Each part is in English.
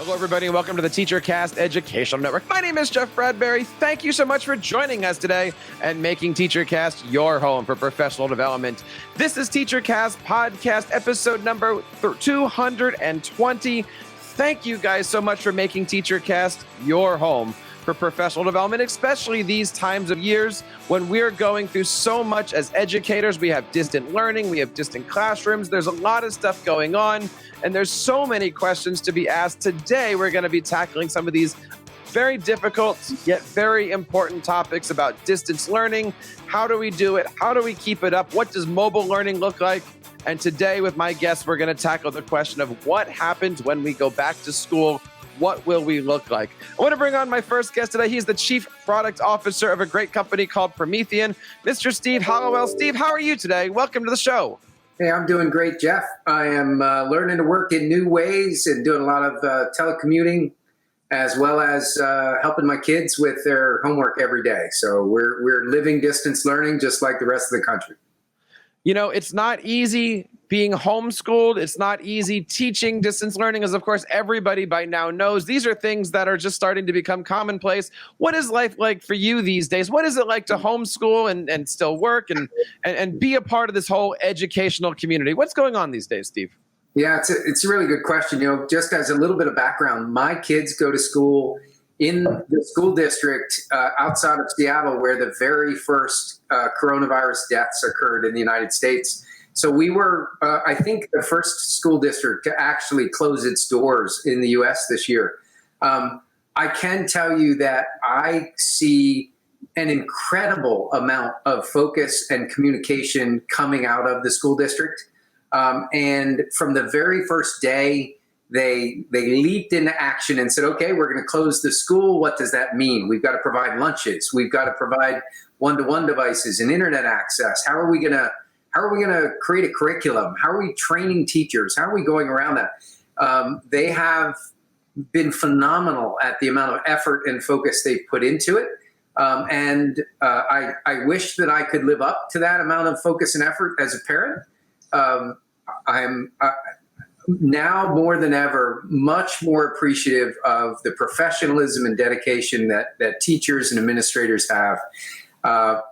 Hello, everybody, and welcome to the TeacherCast Educational Network. My name is Jeff Bradbury. Thank you so much for joining us today and making TeacherCast your home for professional development. This is TeacherCast Podcast episode number 220. Thank you guys so much for making TeacherCast your home for professional development, especially these times of years when we're going through so much as educators. We have distant learning, we have distant classrooms. There's a lot of stuff going on, and there's so many questions to be asked. Today, we're going to be tackling some of these very difficult yet very important topics about distance learning. How do we do it? How do we keep it up? What does mobile learning look like? And today with my guests, we're going to tackle the question of what happens when we go back to school. What will we look like? I want to bring on my first guest today. He's the Chief Product Officer of a great company called Promethean, Mr. Steve Halliwell. Steve, how are you today? Welcome to the show. Hey, I'm doing great, Jeff. I am learning to work in new ways and doing a lot of telecommuting, as well as helping my kids with their homework every day. So we're living distance learning just like the rest of the country. You know, it's not easy being homeschooled. It's not easy teaching distance learning, as of course everybody by now knows. These are things that are just starting to become commonplace. What is life like for you these days? What is it like to homeschool and still work and be a part of this whole educational community? What's going on these days, Steve? Yeah, it's a really good question. You know, just as a little bit of background, my kids go to school in the school district outside of Seattle, where the very first coronavirus deaths occurred in the United States. So we were, I think, the first school district to actually close its doors in the U.S. this year. I can tell you that I see an incredible amount of focus and communication coming out of the school district. And from the very first day, they leaped into action and said, okay, we're going to close the school. What does that mean? We've got to provide lunches. We've got to provide one-to-one devices and internet access. How are we going to create a curriculum? How are we training teachers? How are we going around that? They have been phenomenal at the amount of effort and focus they've put into it. I wish that I could live up to that amount of focus and effort as a parent. I'm now more than ever much more appreciative of the professionalism and dedication that teachers and administrators have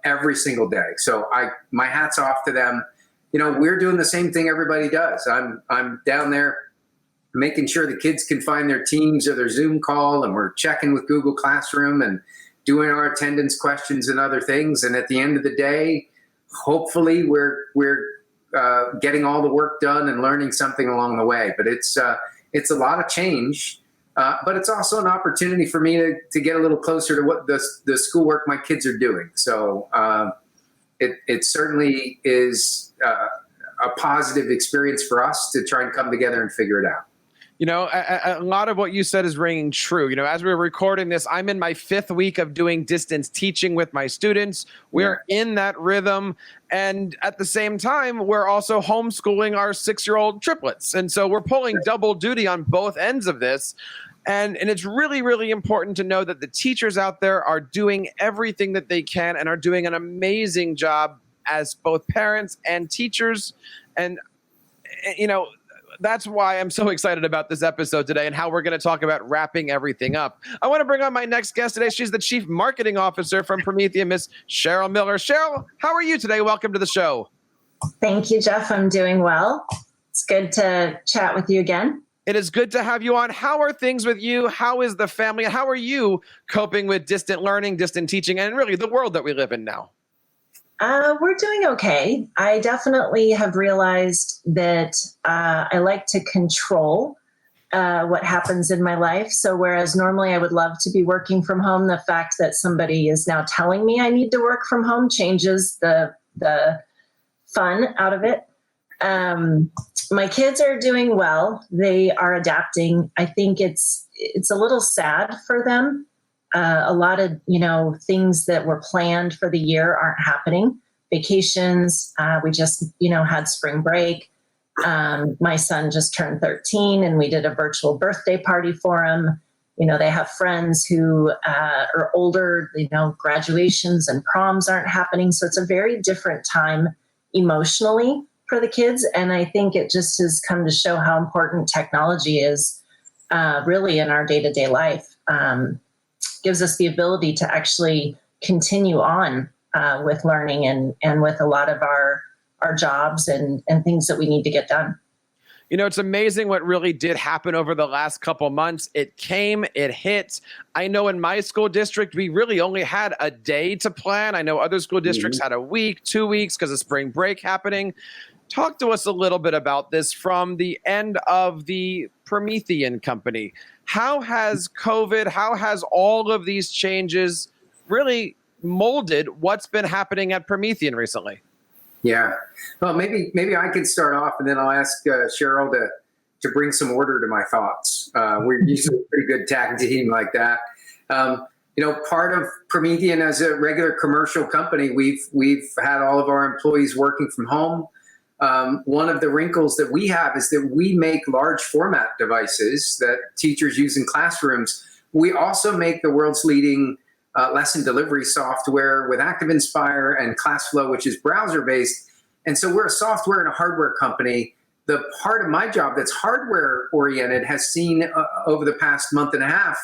every single day. So my hat's off to them. You know, we're doing the same thing everybody does. I'm down there making sure the kids can find their Teams or their Zoom call, and we're checking with Google Classroom and doing our attendance questions and other things. And at the end of the day, hopefully we're getting all the work done and learning something along the way. But it's a lot of change, but it's also an opportunity for me to get a little closer to what the schoolwork my kids are doing. So it certainly is a positive experience for us to try and come together and figure it out. You know, a lot of what you said is ringing true. You know, as we're recording this, I'm in my 5th week of doing distance teaching with my students. We're in that rhythm. And at the same time, we're also homeschooling our 6-year-old triplets. And so we're pulling double duty on both ends of this. And it's really, really important to know that the teachers out there are doing everything that they can and are doing an amazing job as both parents and teachers. And, you know, that's why I'm so excited about this episode today and how we're going to talk about wrapping everything up. I want to bring on my next guest today. She's the Chief Marketing Officer from Promethean, Miss Cheryl Miller. Cheryl, how are you today? Welcome to the show. Thank you, Jeff. I'm doing well. It's good to chat with you again. It is good to have you on. How are things with you? How is the family? How are you coping with distant learning, distant teaching, and really the world that we live in now? We're doing okay. I definitely have realized that I like to control what happens in my life. So whereas normally I would love to be working from home, the fact that somebody is now telling me I need to work from home changes the fun out of it. My kids are doing well. They are adapting. I think it's a little sad for them. A lot of, things that were planned for the year aren't happening. Vacations, we just, had spring break. My son just turned 13 and we did a virtual birthday party for him. They have friends who are older, graduations and proms aren't happening. So it's a very different time emotionally for the kids. And I think it just has come to show how important technology is really in our day-to-day life, gives us the ability to actually continue on with learning and with a lot of our jobs and things that we need to get done. You know, it's amazing what really did happen over the last couple months. It came, it hit. I know in my school district, we really only had a day to plan. I know other school districts had a week, 2 weeks because of spring break happening. Talk to us a little bit about this from the end of the Promethean company. How has COVID, how has all of these changes really molded what's been happening at Promethean recently? Yeah. Well, maybe I could start off, and then I'll ask Cheryl to bring some order to my thoughts. We're usually a pretty good tag team like that. Part of Promethean as a regular commercial company, we've had all of our employees working from home. One of the wrinkles that we have is that we make large format devices that teachers use in classrooms. We also make the world's leading lesson delivery software with ActiveInspire and ClassFlow, which is browser-based. And so we're a software and a hardware company. The part of my job that's hardware-oriented has seen over the past month and a half,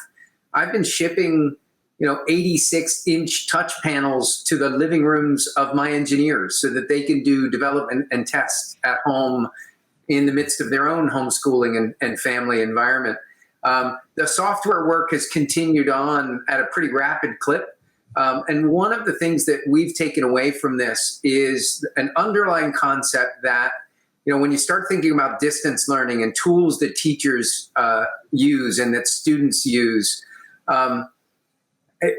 I've been shipping 86-inch touch panels to the living rooms of my engineers so that they can do development and test at home in the midst of their own homeschooling and family environment. The software work has continued on at a pretty rapid clip. And one of the things that we've taken away from this is an underlying concept that, when you start thinking about distance learning and tools that teachers use and that students use,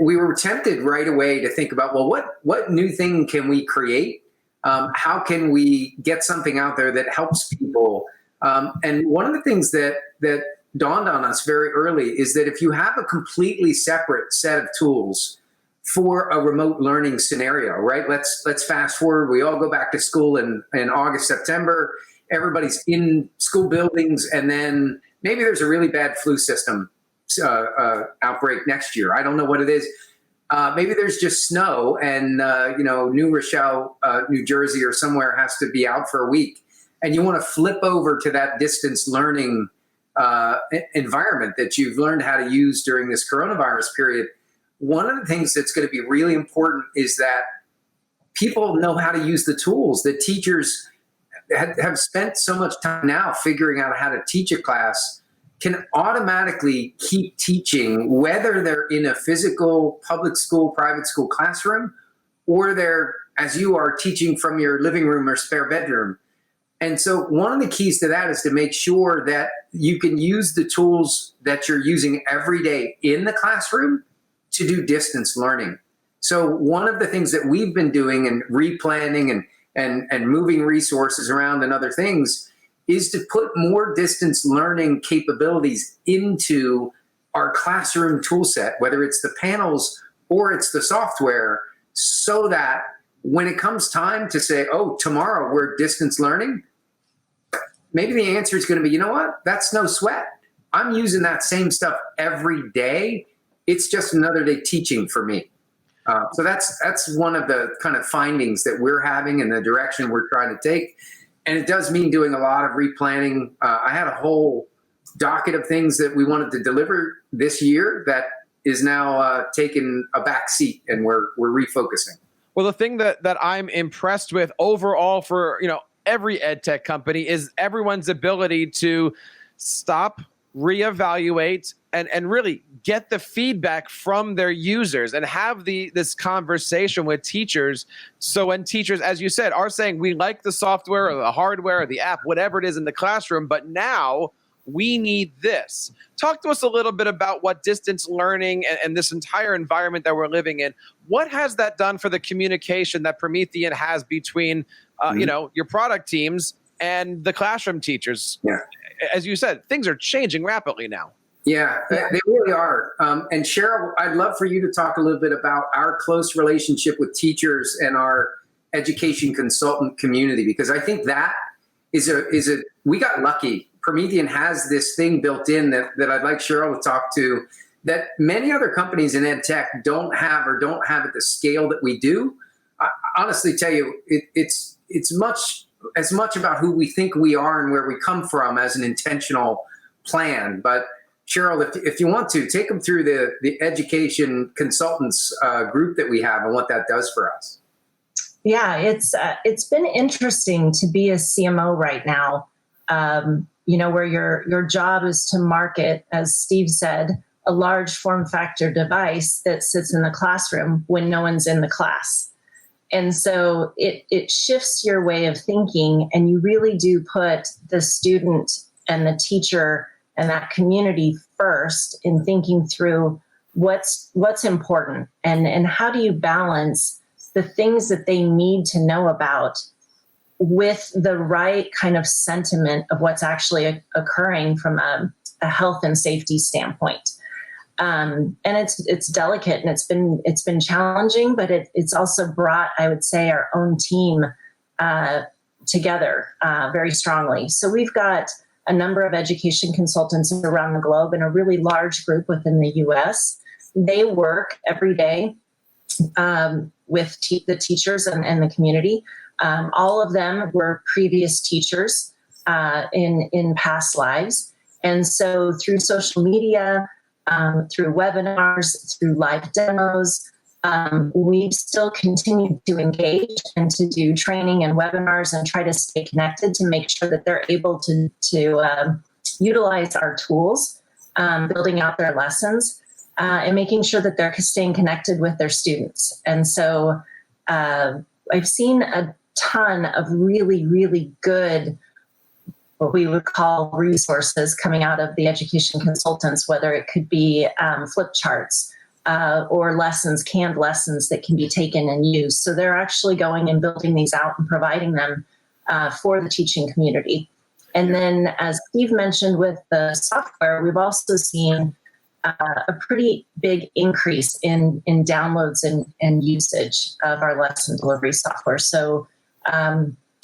we were tempted right away to think about, well, what new thing can we create? How can we get something out there that helps people? And one of the things that dawned on us very early is that if you have a completely separate set of tools for a remote learning scenario, right? Let's fast forward. We all go back to school in August, September. Everybody's in school buildings, and then maybe there's a really bad flu system outbreak next year. I don't know what it is. Maybe there's just snow, and New Rochelle, New Jersey, or somewhere has to be out for a week, and you want to flip over to that distance learning environment that you've learned how to use during this coronavirus period. One of the things that's going to be really important is that people know how to use the tools. The teachers have spent so much time now figuring out how to teach a class, can automatically keep teaching, whether they're in a physical public school, private school classroom, or they're, as you are, teaching from your living room or spare bedroom. And so one of the keys to that is to make sure that you can use the tools that you're using every day in the classroom to do distance learning. So one of the things that we've been doing and replanning and moving resources around and other things is to put more distance learning capabilities into our classroom tool set, whether it's the panels or it's the software, so that when it comes time to say, oh, tomorrow we're distance learning, maybe the answer is going to be, you know what? That's no sweat. I'm using that same stuff every day. It's just another day teaching for me. So that's one of the kind of findings that we're having and the direction we're trying to take. And it does mean doing a lot of replanning. I had a whole docket of things that we wanted to deliver this year that is now taking a back seat, and we're refocusing. Well, the thing that I'm impressed with overall for, every ed tech company is everyone's ability to stop, reevaluate, and really get the feedback from their users and have this conversation with teachers. So when teachers, as you said, are saying, we like the software or the hardware or the app, whatever it is in the classroom, but now we need this. Talk to us a little bit about what distance learning and this entire environment that we're living in, what has that done for the communication that Promethean has between, your product teams and the classroom teachers? Yeah. As you said, things are changing rapidly now. Yeah, they really are. And Cheryl, I'd love for you to talk a little bit about our close relationship with teachers and our education consultant community, because I think that we got lucky. Promethean has this thing built in that I'd like Cheryl to talk to, that many other companies in ed tech don't have at the scale that we do. I honestly tell you, it's as much about who we think we are and where we come from as an intentional plan. But Cheryl, if you want to, take them through the education consultants group that we have and what that does for us. Yeah, it's been interesting to be a CMO right now. Where your job is to market, as Steve said, a large form factor device that sits in the classroom when no one's in the class. And so it shifts your way of thinking, and you really do put the student and the teacher and that community first in thinking through what's important and how do you balance the things that they need to know about with the right kind of sentiment of what's actually occurring from a health and safety standpoint. And it's delicate, and it's been challenging, but it's also brought, I would say, our own team together very strongly. So we've got a number of education consultants around the globe and a really large group within the U.S. They work every day with the teachers and the community. All of them were previous teachers in past lives. And so through social media, through webinars, through live demos, we still continue to engage and to do training and webinars and try to stay connected to make sure that they're able to utilize our tools, building out their lessons, and making sure that they're staying connected with their students. And so I've seen a ton of really, really good, what we would call resources coming out of the education consultants, whether it could be flip charts or lessons, canned lessons that can be taken and used. So they're actually going and building these out and providing them for the teaching community. And then, as Steve mentioned with the software, we've also seen a pretty big increase in downloads and usage of our lesson delivery software. So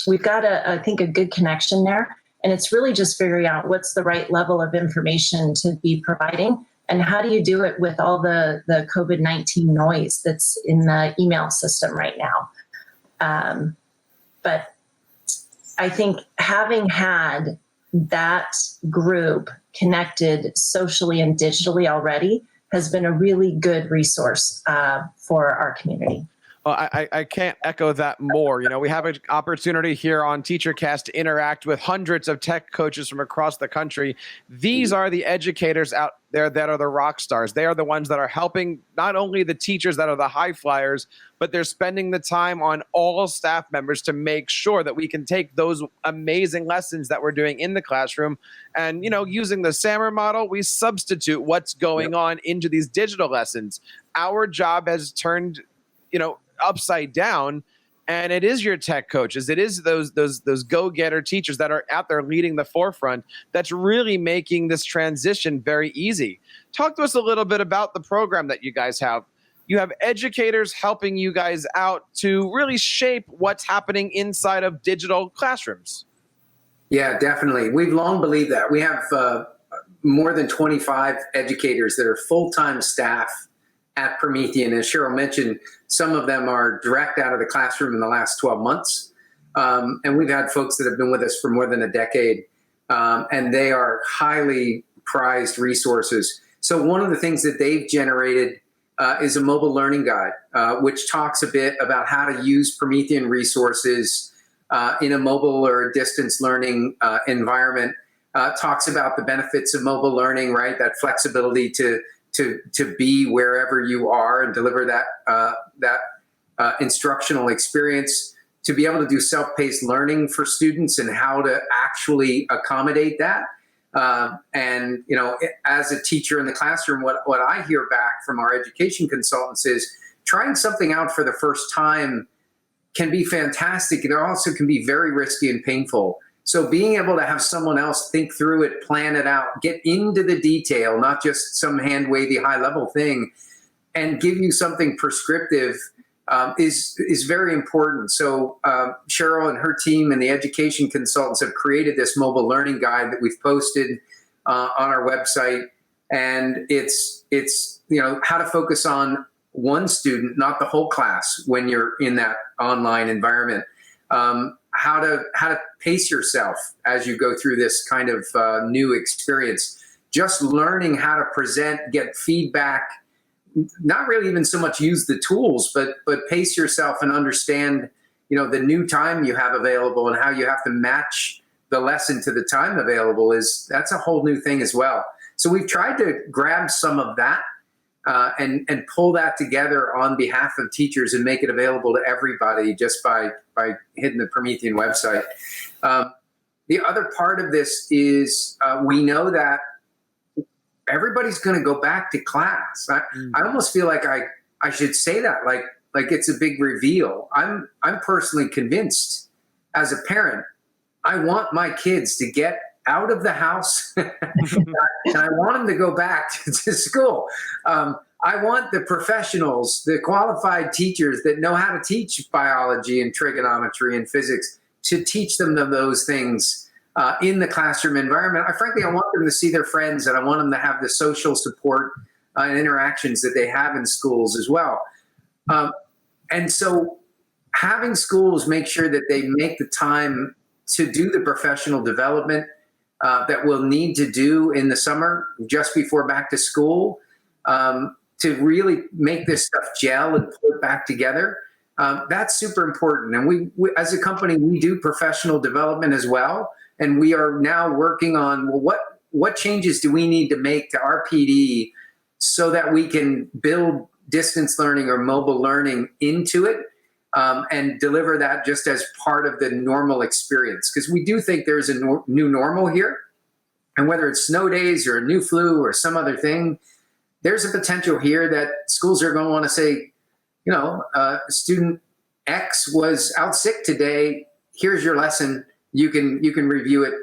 we've got, I think, a good connection there. And it's really just figuring out what's the right level of information to be providing, and how do you do it with all the COVID-19 noise that's in the email system right now. But I think having had that group connected socially and digitally already has been a really good resource for our community. Well, I can't echo that more. We have an opportunity here on TeacherCast to interact with hundreds of tech coaches from across the country. These are the educators out there that are the rock stars. They are the ones that are helping not only the teachers that are the high flyers, but they're spending the time on all staff members to make sure that we can take those amazing lessons that we're doing in the classroom. And, using the SAMR model, we substitute what's going on into these digital lessons. Our job has turned, upside down, and it is your tech coaches, it is those go-getter teachers that are out there leading the forefront that's really making this transition very easy. Talk to us a little bit about the program that you guys have. You have educators helping you guys out to really shape what's happening inside of digital classrooms. Yeah, definitely. We've long believed that. We have more than 25 educators that are full-time staff at Promethean. As Cheryl mentioned, some of them are direct out of the classroom in the last 12 months. And we've had folks that have been with us for more than a decade, and they are highly prized resources. So one of the things that they've generated is a mobile learning guide, which talks a bit about how to use Promethean resources in a mobile or distance learning environment. Talks about the benefits of mobile learning, right? That flexibility to be wherever you are and deliver that instructional experience, to be able to do self-paced learning for students and how to actually accommodate that. And as a teacher in the classroom, what I hear back from our education consultants is trying something out for the first time can be fantastic. It also can be very risky and painful. So being able to have someone else think through it, plan it out, get into the detail, not just some hand-wavy high-level thing, and give you something prescriptive is very important. So Cheryl and her team and the education consultants have created this mobile learning guide that we've posted on our website. And it's how to focus on one student, not the whole class when you're in that online environment. How to pace yourself as you go through this kind of new experience. just learning how to present, get feedback, not really even so much use the tools, but pace yourself and understand, the new time you have available and how you have to match the lesson to the time available that's a whole new thing as well. So we've tried to grab some of that and pull that together on behalf of teachers and make it available to everybody just by hitting the Promethean website. The other part of this is we know that everybody's going to go back to class. I almost feel like I should say that like it's a big reveal. I'm personally convinced as a parent, I want my kids to get out of the house and I want them to go back to school. I want the professionals, the qualified teachers that know how to teach biology and trigonometry and physics to teach them those things in the classroom environment. Frankly, I want them to see their friends and I want them to have the social support and interactions that they have in schools as well. And so having schools make sure that they make the time to do the professional development that we'll need to do in the summer just before back to school to really make this stuff gel and put it back together. That's super important. And we as a company, we do professional development as well. And we are now working on, what changes do we need to make to our PD so that we can build distance learning or mobile learning into it and deliver that just as part of the normal experience. Because we do think there's a new normal here. And whether it's snow days or a new flu or some other thing, there's a potential here that schools are going to want to say, student X was out sick today. Here's your lesson. You can review it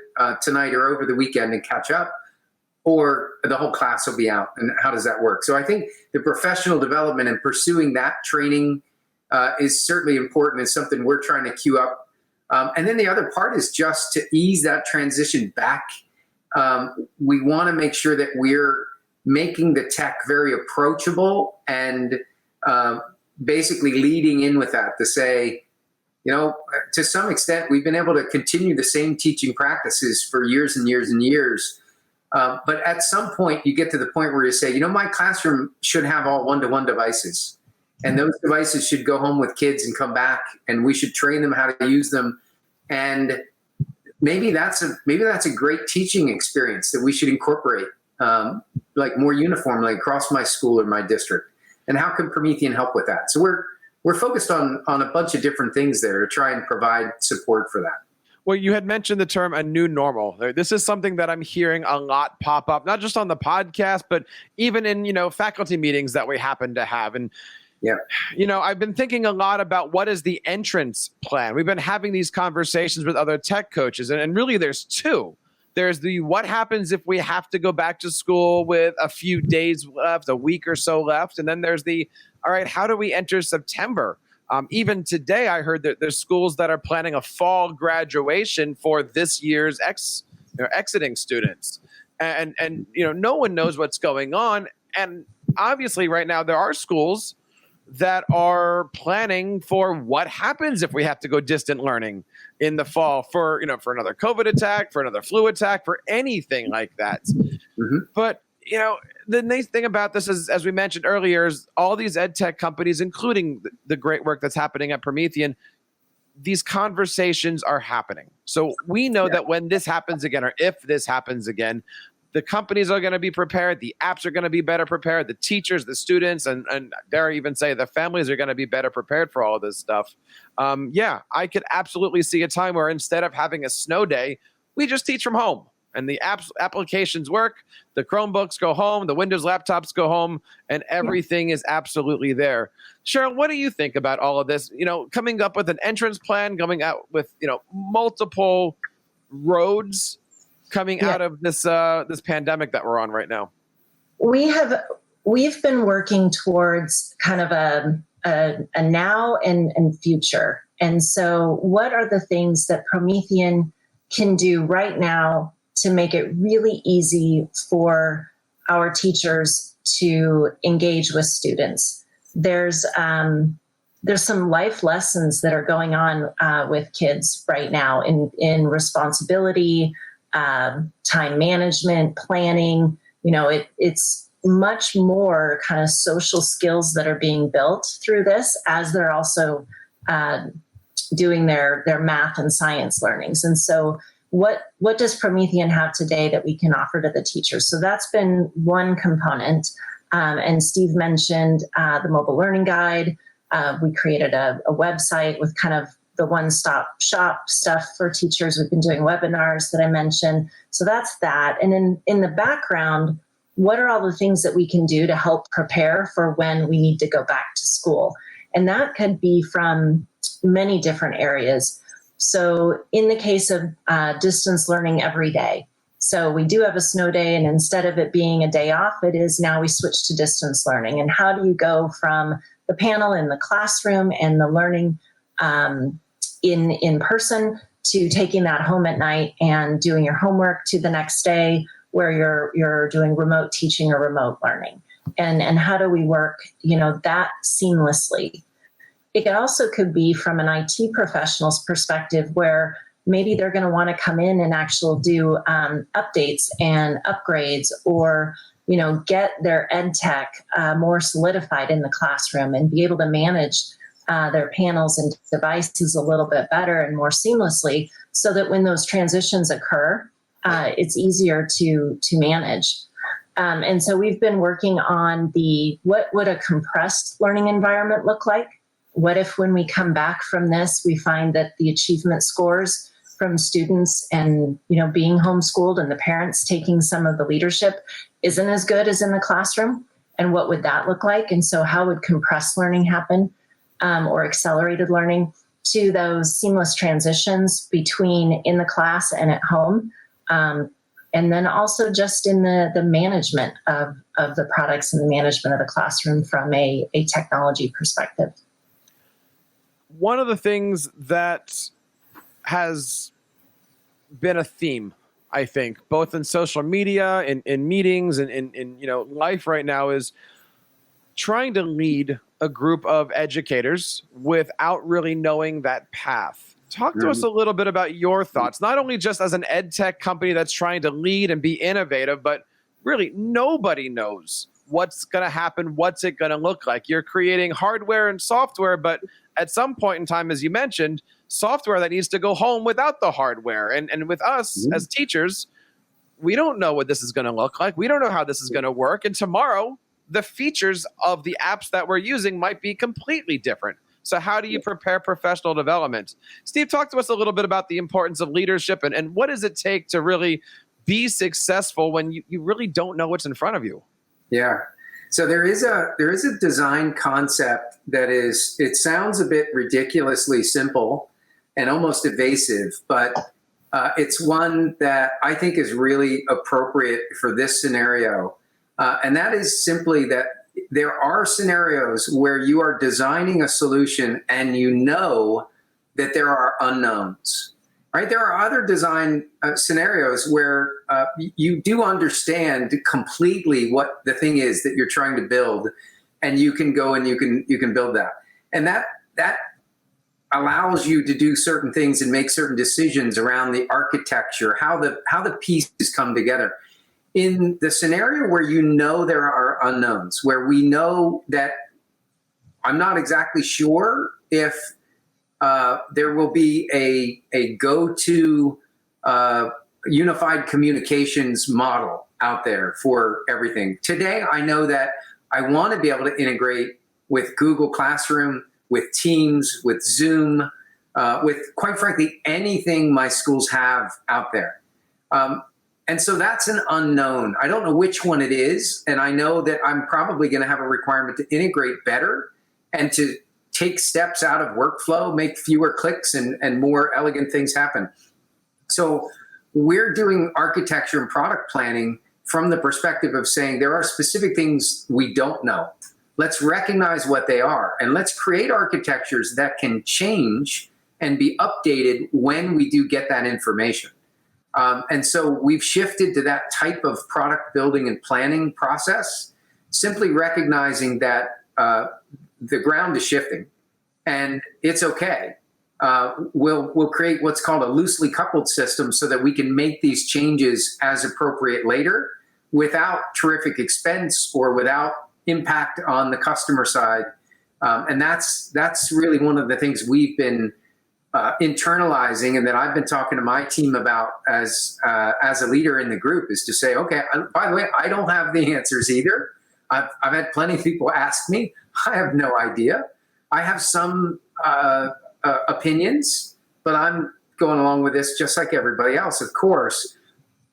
tonight or over the weekend and catch up, or the whole class will be out. And how does that work? So I think the professional development and pursuing that training is certainly important and something we're trying to queue up. And then the other part is just to ease that transition back. We want to make sure that we're making the tech very approachable and basically leading in with that to say, to some extent, we've been able to continue the same teaching practices for years and years and years. But at some point, you get to the point where you say, my classroom should have all one-to-one devices. And those devices should go home with kids and come back, and we should train them how to use them. And maybe that's a great teaching experience that we should incorporate, like more uniformly across my school or my district. And how can Promethean help with that? So we're focused on a bunch of different things there to try and provide support for that. Well, you had mentioned the term a new normal. This is something that I'm hearing a lot pop up, not just on the podcast, but even in, faculty meetings that we happen to have. And, I've been thinking a lot about what is the entrance plan. We've been having these conversations with other tech coaches, and really there's two. There's the what happens if we have to go back to school with a few days left, a week or so left. And then there's the, all right, how do we enter September? Even today, I heard that there's schools that are planning a fall graduation for this year's exiting students. And no one knows what's going on. And obviously right now there are schools that are planning for what happens if we have to go distant learning in the fall for another COVID attack, for another flu attack, for anything like that. Mm-hmm. But, the nice thing about this is, as we mentioned earlier, is all these ed tech companies, including the great work that's happening at Promethean, these conversations are happening. So we know that when this happens again, or if this happens again, the companies are going to be prepared. The apps are going to be better prepared. The teachers, the students, and dare I even say the families are going to be better prepared for all of this stuff. I could absolutely see a time where instead of having a snow day, we just teach from home. And the applications work, the Chromebooks go home, the Windows laptops go home, and everything is absolutely there. Cheryl, what do you think about all of this? Coming up with an entrance plan, going out with, multiple roads coming out of this pandemic that we're on right now. We've been working towards kind of a now and future. And so what are the things that Promethean can do right now to make it really easy for our teachers to engage with students? There's some life lessons that are going on with kids right now in responsibility, time management, planning. It's much more kind of social skills that are being built through this as they're also doing their math and science learnings. And so what does Promethean have today that we can offer to the teachers? So that's been one component. And Steve mentioned the mobile learning guide. We created a website with kind of the one-stop shop stuff for teachers. We've been doing webinars that I mentioned. So that's that. And in the background, what are all the things that we can do to help prepare for when we need to go back to school? And that could be from many different areas. So in the case of distance learning every day, so we do have a snow day, and instead of it being a day off, it is now we switch to distance learning. And how do you go from the panel in the classroom and the learning in person to taking that home at night and doing your homework to the next day where you're doing remote teaching or remote learning? And how do we work, that seamlessly? It could be from an IT professional's perspective where maybe they're going to want to come in and actually do updates and upgrades, or get their ed tech more solidified in the classroom and be able to manage their panels and devices a little bit better and more seamlessly, so that when those transitions occur, it's easier to manage. And so we've been working on what would a compressed learning environment look like? What if when we come back from this, we find that the achievement scores from students and, being homeschooled and the parents taking some of the leadership isn't as good as in the classroom? And what would that look like? And so how would compressed learning happen, or accelerated learning, to those seamless transitions between in the class and at home? And then also just in the management of the products and the management of the classroom from a technology perspective. One of the things that has been a theme, I think, both in social media, in meetings, and in life right now, is trying to lead a group of educators without really knowing that path. Talk to us a little bit about your thoughts, not only just as an ed tech company that's trying to lead and be innovative, but really nobody knows what's going to happen, what's it going to look like. You're creating hardware and software, but at some point in time, as you mentioned, software that needs to go home without the hardware. And with us as teachers, we don't know what this is going to look like. We don't know how this is going to work. And tomorrow, the features of the apps that we're using might be completely different. So how do you prepare professional development? Steve, talk to us a little bit about the importance of leadership and what does it take to really be successful when you really don't know what's in front of you? Yeah. So there is a design concept that it sounds a bit ridiculously simple and almost evasive, but it's one that I think is really appropriate for this scenario. And that is simply that there are scenarios where you are designing a solution and you know that there are unknowns, right? There are other design scenarios where you do understand completely what the thing is that you're trying to build, and you can go and you can build that. And that allows you to do certain things and make certain decisions around the architecture, how the pieces come together. In the scenario where there are unknowns, where we know that I'm not exactly sure if there will be a go-to unified communications model out there for everything. Today, I know that I want to be able to integrate with Google Classroom, with Teams, with Zoom, with, quite frankly, anything my schools have out there. And so that's an unknown. I don't know which one it is. And I know that I'm probably going to have a requirement to integrate better and to take steps out of workflow, make fewer clicks and more elegant things happen. So we're doing architecture and product planning from the perspective of saying there are specific things we don't know. Let's recognize what they are, and let's create architectures that can change and be updated when we do get that information. And so we've shifted to that type of product building and planning process, simply recognizing that the ground is shifting and it's okay. we'll create what's called a loosely coupled system so that we can make these changes as appropriate later without terrific expense or without impact on the customer side. And that's really one of the things we've been internalizing, and that I've been talking to my team about as a leader in the group, is to say, okay, by the way, I don't have the answers either. I've had plenty of people ask me. I have no idea. I have some opinions, but I'm going along with this just like everybody else, of course.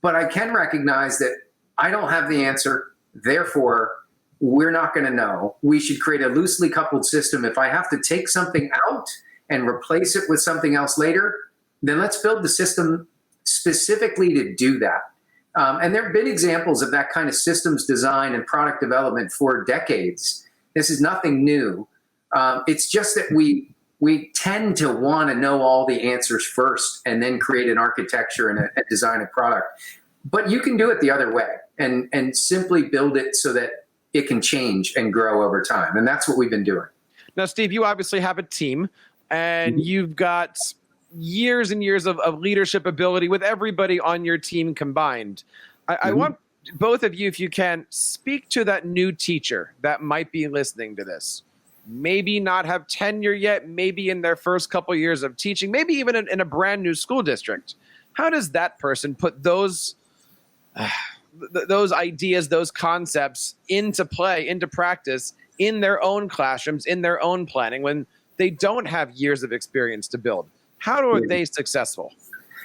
But I can recognize that I don't have the answer. Therefore, we're not going to know. We should create a loosely coupled system. If I have to take something out and replace it with something else later, then let's build the system specifically to do that. And there have been examples of that kind of systems design and product development for decades. This is nothing new. It's just that we tend to want to know all the answers first and then create an architecture and design a product. But you can do it the other way and simply build it so that it can change and grow over time. And that's what we've been doing. Now, Steve, you obviously have a team, and you've got years and years of leadership ability with everybody on your team combined. I want both of you, if you can, speak to that new teacher that might be listening to this. Maybe not have tenure yet, maybe in their first couple years of teaching, maybe even in a brand new school district. How does that person put those ideas, those concepts into play, into practice, in their own classrooms, in their own planning, when they don't have years of experience to build? How are they successful?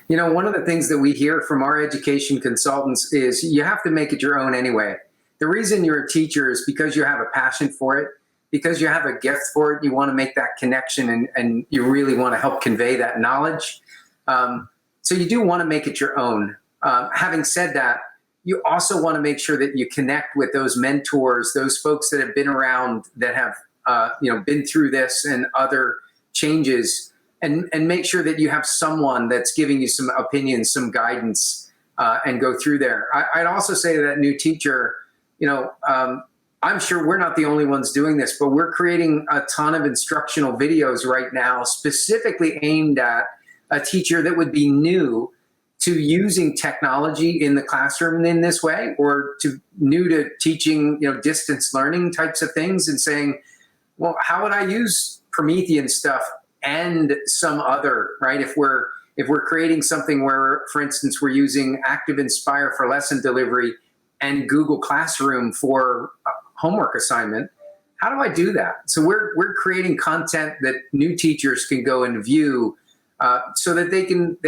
You know, one of the things that we hear from our education consultants is you have to make it your own anyway. The reason you're a teacher is because you have a passion for it, because you have a gift for it. You want to make that connection, and you really want to help convey that knowledge. So you do want to make it your own. Having said that, you also want to make sure that you connect with those mentors, those folks that have been around, that have been through this and other changes, and make sure that you have someone that's giving you some opinions, some guidance, and go through there. I'd also say to that new teacher, I'm sure we're not the only ones doing this, but we're creating a ton of instructional videos right now specifically aimed at a teacher that would be new to using technology in the classroom in this way, or new to teaching, distance learning types of things, and saying, well, how would I use Promethean stuff and some other, right? If we're creating something where, for instance, we're using Active Inspire for lesson delivery and Google Classroom for homework assignment, how do I do that? So we're creating content that new teachers can go and view, so that they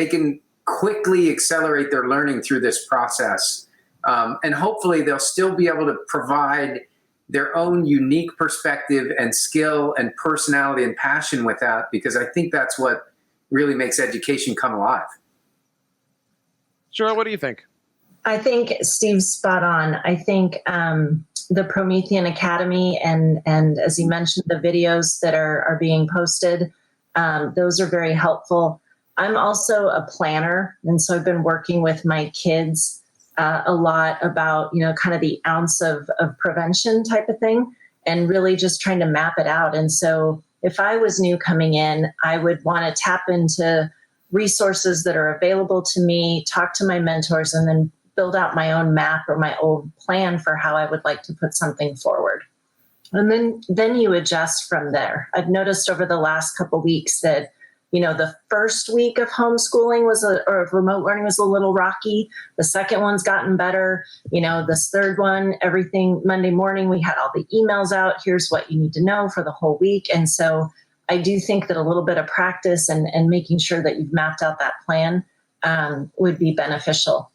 can quickly accelerate their learning through this process. And hopefully they'll still be able to provide their own unique perspective and skill and personality and passion with that, because I think that's what really makes education come alive. Cheryl, what do you think? I think Steve's spot on. I think the Promethean Academy and as you mentioned, the videos that are being posted, those are very helpful. I'm also a planner, and so I've been working with my kids a lot about, kind of the ounce of prevention type of thing, and really just trying to map it out. And so if I was new coming in, I would want to tap into resources that are available to me, talk to my mentors, and then build out my own map or my own plan for how I would like to put something forward. And then you adjust from there. I've noticed over the last couple of weeks that, the first week of homeschooling or of remote learning was a little rocky. The second one's gotten better. This third one, everything Monday morning, we had all the emails out. Here's what you need to know for the whole week. And so I do think that a little bit of practice and making sure that you've mapped out that plan would be beneficial.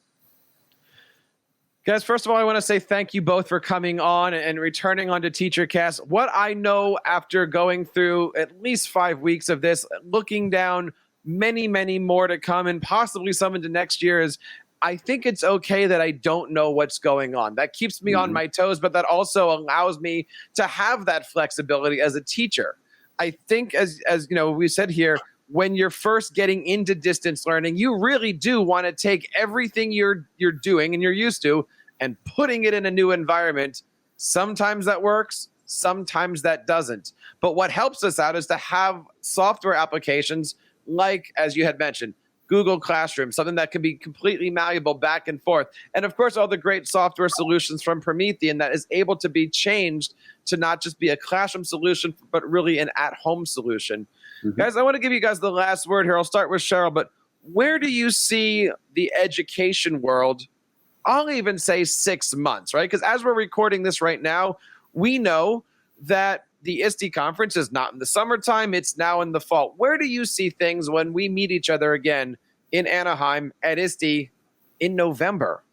Guys, first of all, I want to say thank you both for coming on and returning onto TeacherCast. What I know after going through at least 5 weeks of this, looking down many, many more to come, and possibly some into next year, is I think it's okay that I don't know what's going on. That keeps me on my toes, but that also allows me to have that flexibility as a teacher. I think, as we said here, when you're first getting into distance learning, you really do want to take everything you're doing and you're used to and putting it in a new environment. Sometimes that works, sometimes that doesn't. But what helps us out is to have software applications like, as you had mentioned, Google Classroom, something that can be completely malleable back and forth. And of course, all the great software solutions from Promethean that is able to be changed to not just be a classroom solution, but really an at-home solution. Mm-hmm. Guys, I want to give you guys the last word here. I'll start with Cheryl, but where do you see the education world? I'll even say 6 months, right? Because as we're recording this right now, we know that the ISTE conference is not in the summertime. It's now in the fall. Where do you see things when we meet each other again in Anaheim at ISTE in November?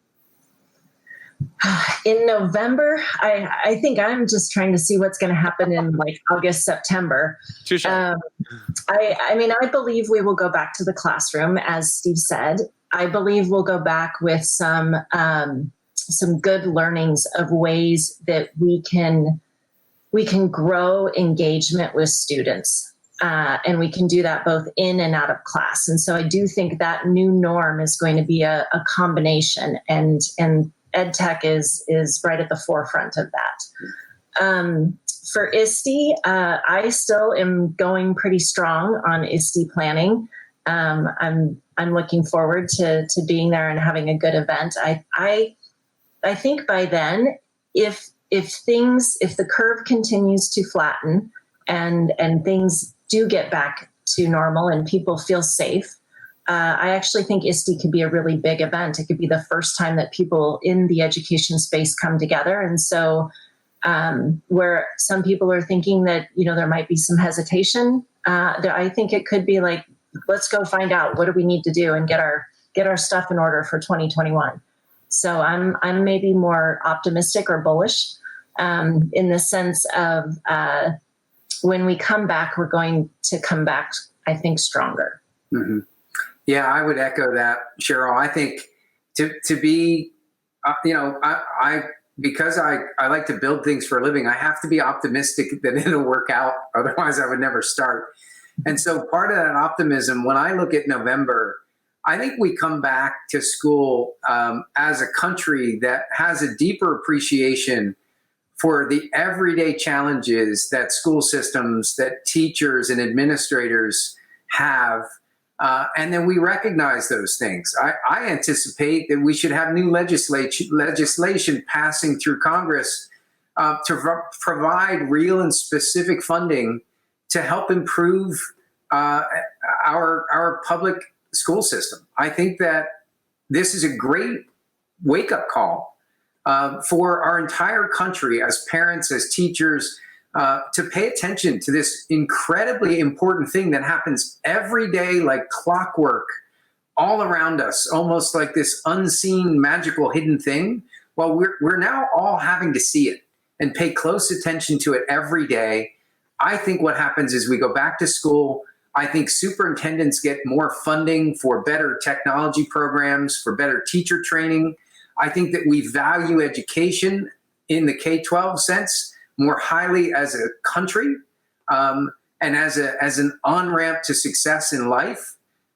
In November, I think I'm just trying to see what's going to happen in like August, September. I believe we will go back to the classroom, as Steve said. I believe we'll go back with some good learnings of ways that we can grow engagement with students. And we can do that both in and out of class. And so I do think that new norm is going to be a combination, and EdTech is right at the forefront of that. For ISTE, I still am going pretty strong on ISTE planning. I'm looking forward to being there and having a good event. I think by then, if the curve continues to flatten and things do get back to normal and people feel safe, I actually think ISTE could be a really big event. It could be the first time that people in the education space come together. And so where some people are thinking that, there might be some hesitation, I think it could be like, let's go find out what do we need to do and get our stuff in order for 2021. So I'm maybe more optimistic or bullish in the sense of when we come back, we're going to come back, I think, stronger. Mm-hmm. Yeah, I would echo that, Cheryl. I think to be, because I like to build things for a living, I have to be optimistic that it'll work out. Otherwise, I would never start. And so part of that optimism, when I look at November, I think we come back to school as a country that has a deeper appreciation for the everyday challenges that school systems, that teachers and administrators have. And then we recognize those things. I anticipate that we should have new legislation passing through Congress to provide real and specific funding to help improve our public school system. I think that this is a great wake-up call for our entire country as parents, as teachers, to pay attention to this incredibly important thing that happens every day like clockwork all around us, almost like this unseen, magical, hidden thing. Well, we're now all having to see it and pay close attention to it every day. I think what happens is we go back to school. I think superintendents get more funding for better technology programs, for better teacher training. I think that we value education in the K-12 sense more highly as a country, and as an on-ramp to success in life.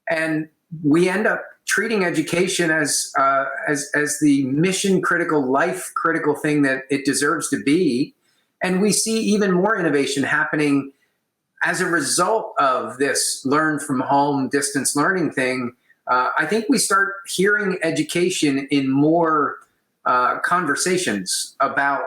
And we end up treating education as the mission-critical, life-critical thing that it deserves to be. And we see even more innovation happening as a result of this learn from home, distance learning thing. I think we start hearing education in more conversations about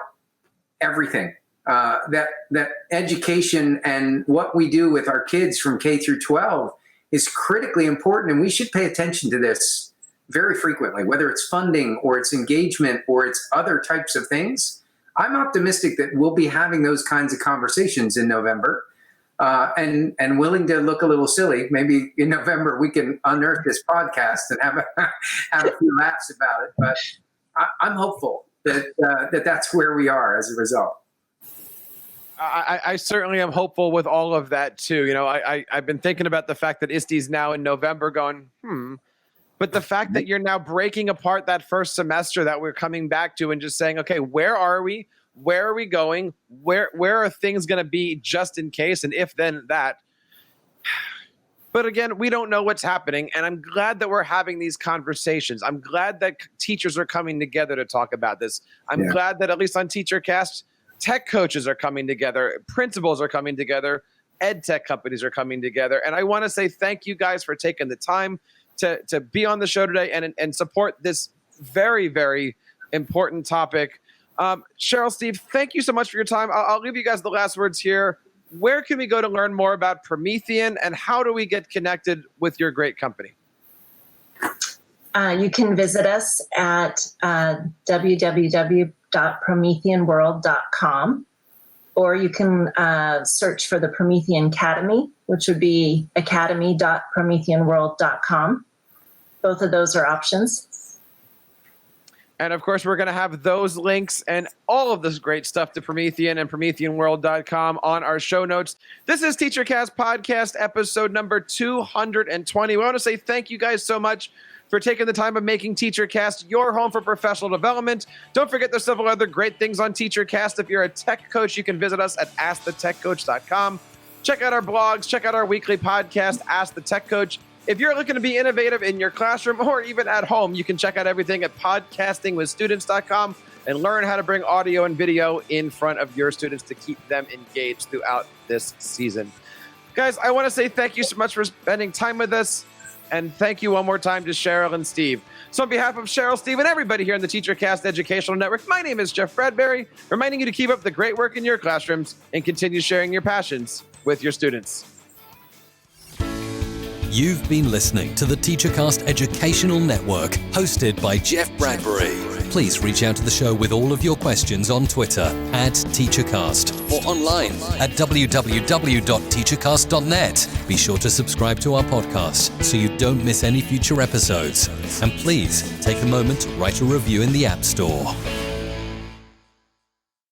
everything. That education and what we do with our kids from K through 12 is critically important, and we should pay attention to this very frequently, whether it's funding or it's engagement or it's other types of things. I'm optimistic that we'll be having those kinds of conversations in November, and willing to look a little silly. Maybe in November we can unearth this podcast and have a few laughs about it. But I'm hopeful that that's where we are as a result. I certainly am hopeful with all of that too. I've been thinking about the fact that ISTE's now in November going, but the fact that you're now breaking apart that first semester that we're coming back to and just saying, okay, where are we? Where are we going? Where are things going to be just in case? And if then that. But again, we don't know what's happening. And I'm glad that we're having these conversations. I'm glad that teachers are coming together to talk about this. I'm glad that at least on TeacherCast, tech coaches are coming together, principals are coming together, ed tech companies are coming together. And I want to say thank you guys for taking the time to be on the show today and support this very, very important topic. Cheryl, Steve, thank you so much for your time. I'll leave you guys the last words here. Where can we go to learn more about Promethean, and how do we get connected with your great company? You can visit us at www.prometheanworld.com, or you can search for the Promethean Academy, which would be academy.prometheanworld.com. Both of those are options. And of course, we're going to have those links and all of this great stuff to Promethean and PrometheanWorld.com on our show notes. This is TeacherCast Podcast, episode number 220. We want to say thank you guys so much for taking the time of making TeacherCast your home for professional development. Don't forget there's several other great things on TeacherCast. If you're a tech coach, you can visit us at AskTheTechCoach.com. Check out our blogs. Check out our weekly podcast, Ask the Tech Coach. If you're looking to be innovative in your classroom or even at home, you can check out everything at podcastingwithstudents.com and learn how to bring audio and video in front of your students to keep them engaged throughout this season. Guys, I want to say thank you so much for spending time with us. And thank you one more time to Cheryl and Steve. So on behalf of Cheryl, Steve, and everybody here in the TeacherCast Educational Network, my name is Jeff Bradbury, reminding you to keep up the great work in your classrooms and continue sharing your passions with your students. You've been listening to the TeacherCast Educational Network, hosted by Jeff Bradbury. Please reach out to the show with all of your questions on Twitter @TeacherCast or online at www.teachercast.net. Be sure to subscribe to our podcast so you don't miss any future episodes. And please take a moment to write a review in the App Store.